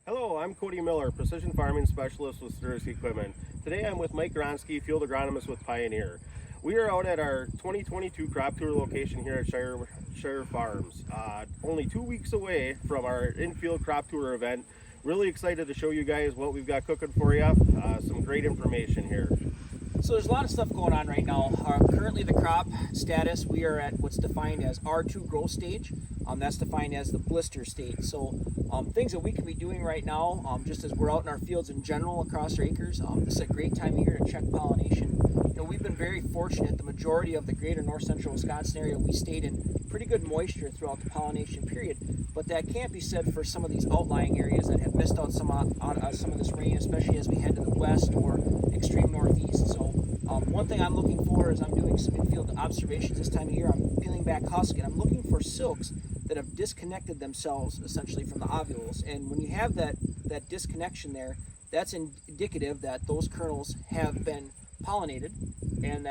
Hello, I'm Cody Miller, Precision Farming Specialist with Sturgis Equipment. Today I'm with Mike Gronsky, Field Agronomist with Pioneer. We are out at our 2022 crop tour location here at Shire Farms. Only 2 weeks away from our in-field crop tour event. Really excited to show you guys what we've got cooking for you. Some great information here. So there's a lot of stuff going on right now. Currently the crop status, we are at what's defined as R2 growth stage. That's defined as the blister state. So things that we can be doing right now, just as we're out in our fields in general across our acres, this is a great time of year to check pollination. We've been very fortunate. The majority of the greater north central Wisconsin area, we stayed in pretty good moisture throughout the pollination period, but that can't be said for some of these outlying areas that have missed out some of this rain, especially as we head to the west or extreme northeast. So one thing I'm looking for is I'm doing some in-field observations this time of year. I'm peeling back husk and I'm looking for silks that have disconnected themselves essentially from the ovules. And when you have that disconnection there, that's indicative that those kernels have been pollinated and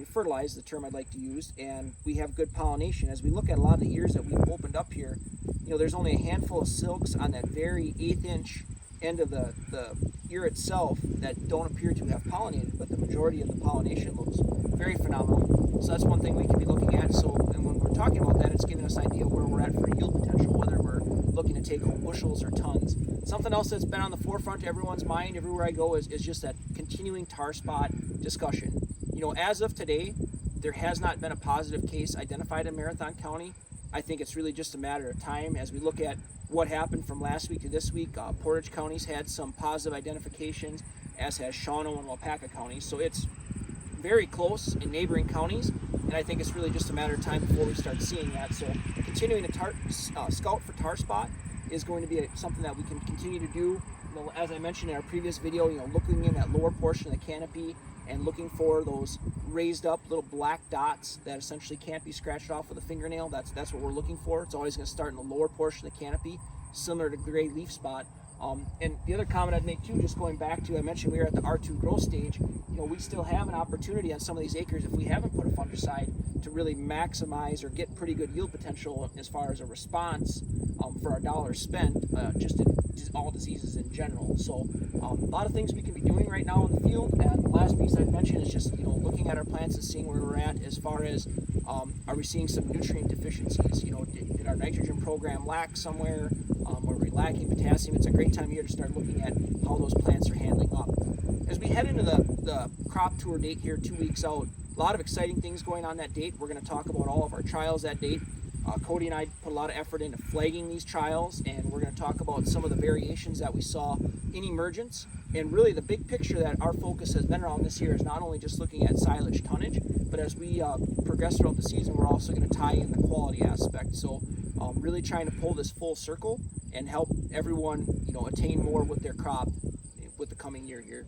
fertilized, the term I'd like to use, and we have good pollination. As we look at a lot of the ears that we've opened up here, there's only a handful of silks on that very 1/8 inch end of the ear itself that don't appear to have pollinated, but the majority of the pollination looks very phenomenal. So that's one thing we can be looking at. So, and when we're talking about that, it's giving us an idea where we're at for yield potential, whether we're looking to take home bushels or tons. Something else that's been on the forefront of everyone's mind everywhere I go is just that continuing tar spot discussion. As of today, there has not been a positive case identified in Marathon County. I think it's really just a matter of time as we look at what happened from last week to this week. Portage County's had some positive identifications, as has Shawano and Waupaca counties. So it's very close in neighboring counties, and I think it's really just a matter of time before we start seeing that. So continuing to scout for tar spot is going to be something that we can continue to do. As I mentioned in our previous video, looking in that lower portion of the canopy and looking for those raised up little black dots that essentially can't be scratched off with a fingernail. That's what we're looking for. It's always going to start in the lower portion of the canopy, similar to gray leaf spot. And the other comment I'd make too, just going back to, I mentioned we were at the R2 growth stage. We still have an opportunity on some of these acres, if we haven't put a fungicide, to really maximize or get pretty good yield potential as far as a response for our dollars spent, just in all diseases in general. So a lot of things we can be doing right now in the field. And the last piece I'd mention is just looking at our plants and seeing where we're at as far as are we seeing some nutrient deficiencies? Did our nitrogen program lack somewhere? Are we lacking potassium? It's a great time of year to start looking at how those plants are handling up. As we head into the crop tour date here 2 weeks out, a lot of exciting things going on that date. We're going to talk about all of our trials that date. Cody and I put a lot of effort into flagging these trials, and we're going to talk about some of the variations that we saw in emergence. And really the big picture that our focus has been around this year is not only just looking at silage tonnage, but as we progress throughout the season, we're also going to tie in the quality aspect. So really trying to pull this full circle and help everyone attain more with their crop with the coming year here.